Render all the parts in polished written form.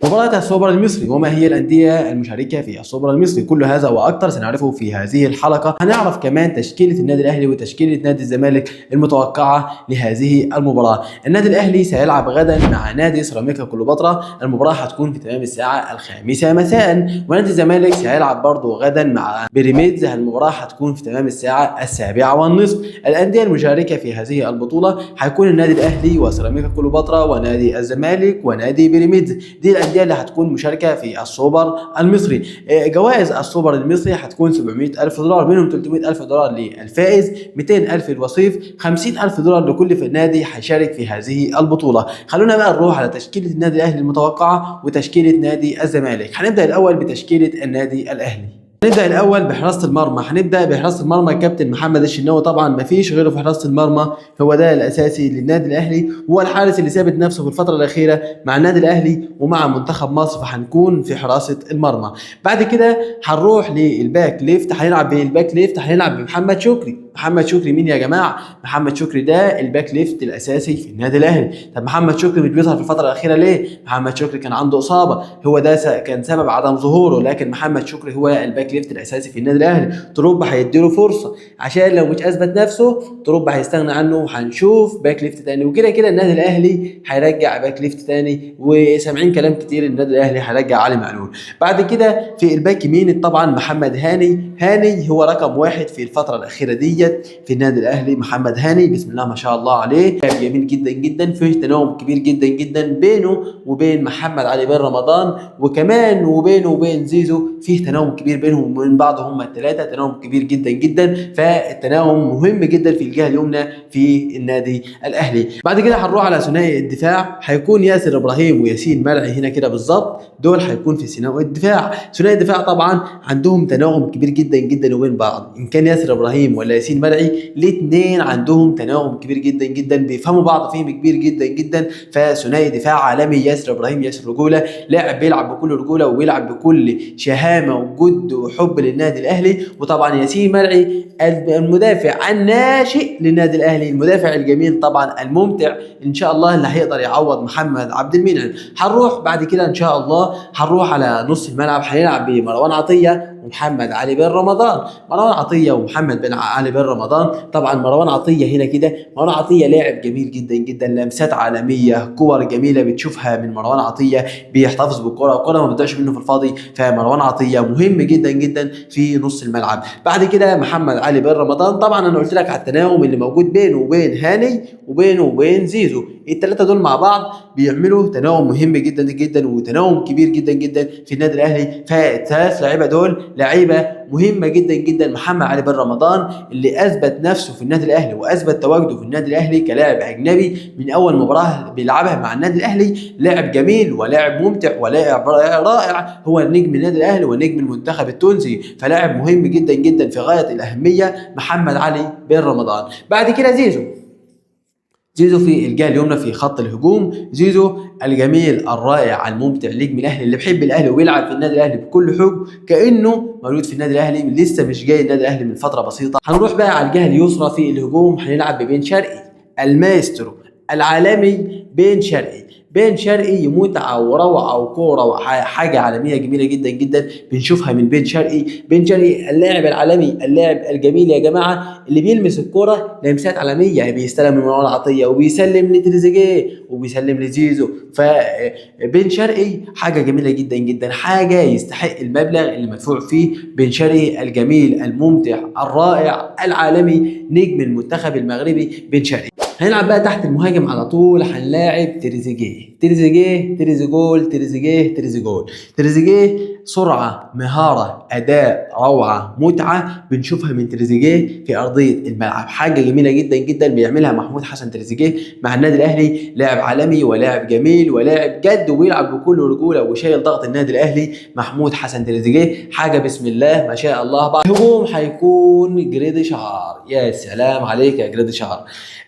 مباراة السوبر المصري وما هي الأندية المشاركة في السوبر المصري، كل هذا وأكثر سنعرفه في هذه الحلقة. هنعرف كمان تشكيلة النادي الأهلي وتشكيلة نادي الزمالك المتوقعة لهذه المباراة. النادي الأهلي سيلعب غدا مع نادي سيراميكا كليوباترا، المباراة هتكون في تمام الساعة 5 مساء، ونادي الزمالك سيلعب برضه غدا مع بيراميدز، المباراة هتكون في تمام الساعة 7:30. الأندية المشاركة في هذه البطولة هيكون النادي الأهلي وسيراميكا كليوباترا ونادي الزمالك ونادي بيراميدز، دي الأندية اللي هتكون مشاركة في السوبر المصري. جوائز السوبر المصري هتكون 700,000 دولار، منهم 300,000 دولار للفائز، 200,000 الوصيف، 50,000 دولار لكل نادي هيشارك في هذه البطولة. خلونا بقى نروح على تشكيلة النادي الأهلي المتوقعة وتشكيلة نادي الزمالك. هنبدأ الأول بتشكيلة النادي الأهلي. هنبدأ الأول بحراسة المرمى. هنبدأ بحراسة المرمى الكابتن محمد الشناوي، طبعا مفيش غيره في حراسة المرمى، هو ده الأساسي للنادي الأهلي، هو الحارس اللي ثابت نفسه في الفترة الأخيرة مع النادي الأهلي ومع منتخب مصر، فهنكون في حراسة المرمى. بعد كده هنروح للباك ليفت، هنلعب بالباك ليفت هنلعب بمحمد شكري. محمد شكري مين يا جماعه؟ محمد شكري ده الباك ليفت الاساسي في النادي الاهلي. طب محمد شكري مش بيظهر في الفتره الاخيره ليه؟ محمد شكري كان عنده اصابه، هو ده كان سبب عدم ظهوره، لكن محمد شكري هو الباك ليفت الاساسي في النادي الاهلي. تروبا هيديله فرصه، عشان لو مش اثبت نفسه تروبا هيستغنى عنه وهنشوف باك ليفت تاني، وكده كده النادي الاهلي هيرجع باك ليفت تاني، وسامعين كلام كتير النادي الاهلي هيرجع علي معلول. بعد كده في الباك يمين طبعا محمد هاني هو رقم واحد في الفتره الاخيره دي في النادي الاهلي. محمد هاني بسم الله ما شاء الله عليه، لاعب جميل جدا جدا، فيه تناغم كبير جدا جدا بينه وبين محمد علي بن رمضان، وكمان وبينه وبين زيزو فيه تناغم كبير بينهم وبين بعض، هم الثلاثه تناغم كبير جدا جدا، فالتناغم مهم جدا في الجهه اليمنى في النادي الاهلي. بعد كده هنروح على ثنائي الدفاع، هيكون ياسر ابراهيم وياسين مرعي هنا كده بالظبط، دول هيكون في ثنائي الدفاع. ثنائي الدفاع طبعا عندهم تناغم كبير جدا جدا وبين بعض، ان كان ياسر ابراهيم ولا ياسين مرعي، الاثنين عندهم تناغم كبير جدا جدا، بيفهموا بعض فهم كبير جدا جدا، فثنائي دفاع عالمي. ياسر ابراهيم ياسر رجوله، لاعب بيلعب بكل رجوله وبيلعب بكل شهامه وجد وحب للنادي الاهلي. وطبعا ياسين مرعي المدافع الناشئ للنادي الاهلي، المدافع الجميل طبعا الممتع ان شاء الله اللي هيقدر يعوض محمد عبد المنعم. هنروح بعد كده ان شاء الله هنروح على نص الملعب، هنلعب بمروان عطيه ومحمد علي بن رمضان. مروان عطيه ومحمد بن علي بن رمضان، طبعا مروان عطيه هنا كده، مروان عطيه لاعب جميل جدا جدا، لمسات عالميه، كور جميله بتشوفها من مروان عطيه، بيحتفظ بالكره، الكره ما بتضيعش منه في الفاضي، فمروان عطيه مهم جدا جدا في نص الملعب. بعد كده محمد علي بن رمضان، طبعا انا قلت لك على التناغم اللي موجود بينه وبين هاني وبينه وبين زيزو، الثلاثه دول مع بعض بيعملوا تناغم مهم جدا جدا وتناغم كبير جدا جدا في النادي الاهلي، فالثلاث لعيبه دول لعيبه مهمه جدا جدا. محمد علي بن رمضان اللي اثبت نفسه في النادي الاهلي واثبت تواجده في النادي الاهلي كلاعب اجنبي من اول مباراه بيلعبها مع النادي الاهلي، لاعب جميل ولاعب ممتع ولاعب رائع، هو نجم النادي الاهلي ونجم المنتخب التونسي، فلاعب مهم جدا جدا في غايه الاهميه محمد علي بن رمضان. بعد كده زيزو في الجهه اليمنى في خط الهجوم، زيزو الجميل الرائع الممتع نجم الاهلي اللي بيحب الاهلي وبيلعب في النادي الاهلي بكل حب كانه مولود في النادي الاهلي، لسه مش جاي النادي الاهلي من فتره بسيطه. هنروح بقى على الجهه اليسرى في الهجوم، هنلعب ببن شرقي المايسترو العالمي بن شرقي متعه وروعه وكوره وحاجه عالميه جميله جدا جدا بنشوفها من بن شرقي اللاعب العالمي، اللاعب الجميل يا جماعه اللي بيلمس الكوره لمسات عالميه، بيستلم من مروان عطيه وبيسلم لتريزيجيه وبيسلم لزيزو، فبن شرقي حاجه جميله جدا جدا، حاجه يستحق المبلغ اللي مدفوع فيه. بن شرقي الجميل الممتع الرائع العالمي نجم المنتخب المغربي بن شرقي. هنلعب بقى تحت المهاجم على طول، هنلاعب تريزيجيه سرعه، مهاره، اداء، روعه، متعه بنشوفها من تريزيجيه في ارضيه الملعب، حاجه جميله جدا جدا بيعملها محمود حسن تريزيجيه مع النادي الاهلي، لاعب عالمي ولاعب جميل ولاعب جد وبيلعب بكل رجوله وشايل ضغط النادي الاهلي. محمود حسن تريزيجيه حاجه بسم الله ما شاء الله. بعد الهجوم هيكون جريديشار، يا سلام عليك يا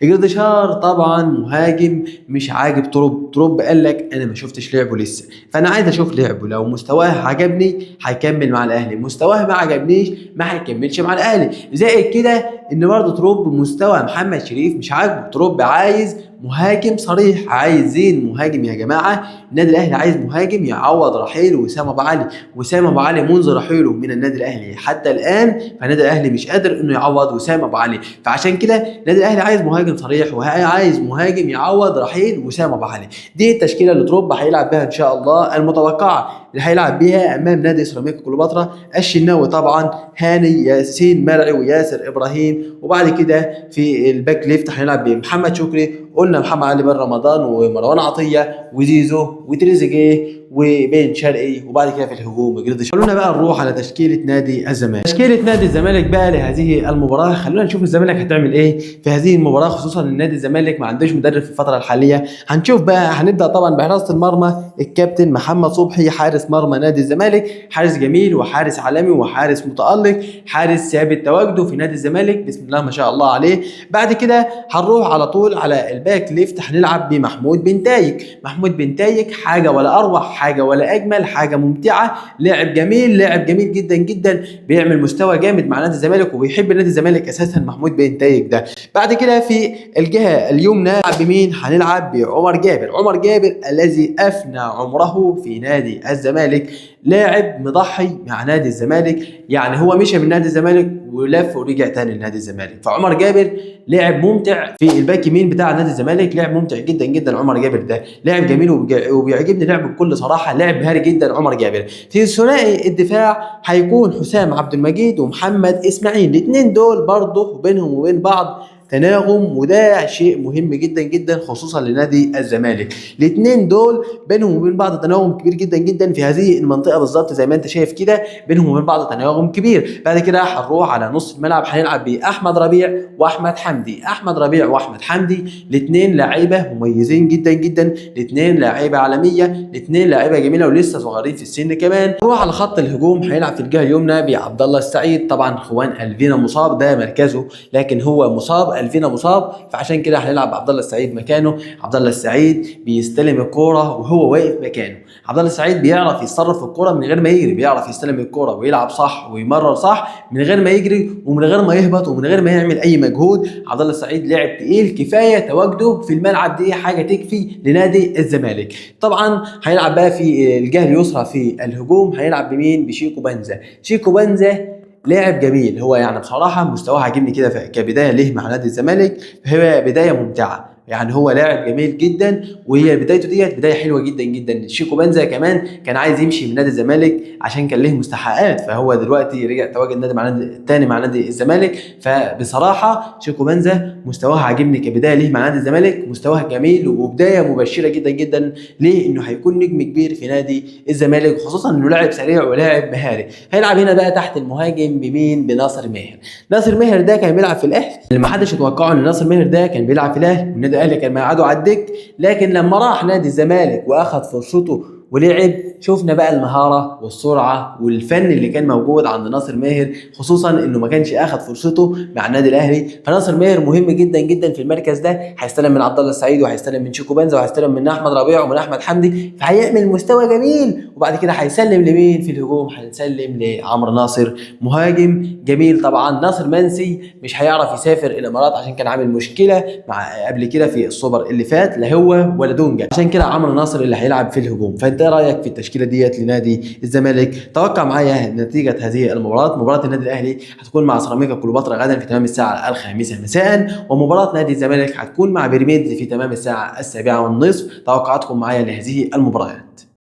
جريديشار طبعا مهاجم مش عاجب تروب قال لك انا ما شفتش لعبه لسه، فانا عايز اشوف لعبه، لو مستواه عجبني هيكمل مع الاهلي، مستواه ما عجبنيش ما هيكملش مع الاهلي. زائد كده ان برضه تروب مستوى محمد شريف مش عاجبه. تروب عايز مهاجم صريح، عايزين مهاجم يا جماعه. النادي الاهلي عايز مهاجم يعوض رحيل وسام ابو علي. وسام ابو علي منذ رحيله من النادي الاهلي حتى الان فالنادي الاهلي مش قادر انه يعوض وسام ابو علي. فعشان كده النادي الاهلي عايز مهاجم صريح وعايز مهاجم يعوض رحيل وسام ابو علي. دي التشكيله اللي تروب هيلعب بها ان شاء الله المتوقعه اللي هيلعب بيها امام نادي سيراميكا كليوباترا. الشناوي طبعا، هاني، ياسين مرعي وياسر ابراهيم. وبعد كده في الباك ليفت هنلعب بمحمد شكري، قلنا محمد علي بن رمضان ومروان عطيه وزيزو وتريزيجيه وبين شرقي. وبعد كده في الهجوم جريديش. خلونا بقى نروح على تشكيله نادي الزمالك. تشكيله نادي الزمالك بقى لهذه المباراه، خلونا نشوف الزمالك هتعمل ايه في هذه المباراه، خصوصا ان نادي الزمالك ما عندوش مدرب في الفتره الحاليه. هنشوف بقى. هنبدا طبعا بحراسه المرمى الكابتن محمد صبحي حارس مرمى نادي الزمالك، حارس جميل وحارس عالمي وحارس متالق، حارس ثابت تواجده في نادي الزمالك بسم الله ما شاء الله عليه. بعد كده هنروح على طول على الباك ليفت، هنلعب بمحمود بنتايج. محمود بنتايج حاجه ولا اروع، حاجه ولا اجمل، حاجه ممتعه، لاعب جميل، لاعب جميل جدا جدا، بيعمل مستوى جامد مع نادي الزمالك وبيحب نادي الزمالك اساسا محمود بنتايج ده. بعد كده في الجهه اليمنى هنلعب بمين؟ هنلعب بعمر جابر. عمر جابر الذي افنى عمره في نادي الزمالك، لاعب مضحي مع نادي الزمالك، يعني هو مشى من نادي الزمالك ولف ورجع تاني لنادي الزمالك. فعمر جابر لاعب ممتع في الباك يمين بتاع نادي الزمالك، لاعب ممتع جدا جدا. عمر جابر ده لاعب جميل وبيعجبني لعبه بكل صراحه، لاعب مهاري جدا عمر جابر. في ثنائي الدفاع هيكون حسام عبد المجيد ومحمد اسماعيل. الاثنين دول برضه بينهم وبين بعض تناغم، وده شيء مهم جدا جدا خصوصا لنادي الزمالك. الاثنين دول بينهم وبين بعض تناغم كبير جدا جدا في هذه المنطقه بالظبط زي ما انت شايف كده، بينهم وبين بعض تناغم كبير. بعد كده هنروح على نص الملعب، هنلعب باحمد ربيع واحمد حمدي. احمد ربيع واحمد حمدي الاثنين لاعيبه مميزين جدا جدا، الاثنين لاعيبه عالميه، الاثنين لاعيبه جميله ولسه صغيرين في السن كمان. نروح على خط الهجوم، هيلعب في الجهه اليمنى بعبد الله السعيد. طبعا خوان الفينا مصاب، ده مركزه لكن هو مصاب، الفينا مصاب، فعشان كده هنلعب عبد الله السعيد مكانه. عبد الله السعيد بيستلم الكوره وهو واقف مكانه. عبد الله السعيد بيعرف يتصرف الكوره من غير ما يجري، بيعرف يستلم الكوره ويلعب صح ويمرر صح من غير ما يجري ومن غير ما يهبط ومن غير ما يعمل اي مجهود. عبد الله السعيد لاعب تقيل، كفايه تواجده في الملعب دي حاجه تكفي لنادي الزمالك. طبعا هيلعب بقى في الجهه اليسرى في الهجوم، هيلعب بمين؟ بشيكو بنزا. شيكو بنزا لاعب جميل، هو يعني بصراحه مستواه عاجبني كده كبدايه له مع نادي الزمالك، فهي بدايه ممتعه. يعني هو لاعب جميل جدا وهي بدايته ديت بدايه حلوه جدا جدا. شيكو بنزا كمان كان عايز يمشي من نادي الزمالك عشان كان له مستحقات، فهو دلوقتي رجع تواجد نادي مع نادي تاني مع نادي الزمالك. فبصراحه شيكو بنزا مستواه عاجبني كبدايه له مع نادي الزمالك، مستواه جميل وبدايه مبشره جدا جدا ليه انه هيكون نجم كبير في نادي الزمالك، خصوصا انه لاعب سريع ولاعب مهاري. هيلعب هنا بقى تحت المهاجم بمين؟ بناصر ماهر. ناصر ماهر ده كان بيلعب في الاهلي، اللي ما حدش يتوقعه ان ناصر ماهر ده كان بيلعب في الاهلي والنادي الاهلي كان مقعده على الدك، لكن لما راح نادي الزمالك واخذ فرصته ولعب شفنا بقى المهاره والسرعه والفن اللي كان موجود عند ناصر ماهر، خصوصا انه ما كانش اخذ فرصته مع النادي الاهلي. فناصر ماهر مهم جدا جدا في المركز ده، هيستلم من عبد الله السعيد وهيستلم من شيكو بنزا وهيستلم من احمد ربيع ومن احمد حمدي، فهيعمل مستوى جميل. وبعد كده هيسلم لمين في الهجوم؟ هيسلم لعمرو ناصر، مهاجم جميل. طبعا ناصر منسي مش هيعرف يسافر الامارات عشان كان عامل مشكله مع قبل كده في السوبر اللي فات، لا هو ولا دونجا، عشان كده عمرو ناصر اللي هيلعب في الهجوم. فانت ايه رايك في التشكيله ديت لنادي الزمالك؟ توقع معايا نتيجه هذه المباراه. مباراه النادي الاهلي هتكون مع سيراميكا كليوباترا غدا في تمام الساعه 5 مساء، ومباراه نادي الزمالك هتكون مع بيراميدز في تمام الساعه 7:30. توقعاتكم معايا لهذه المباريات؟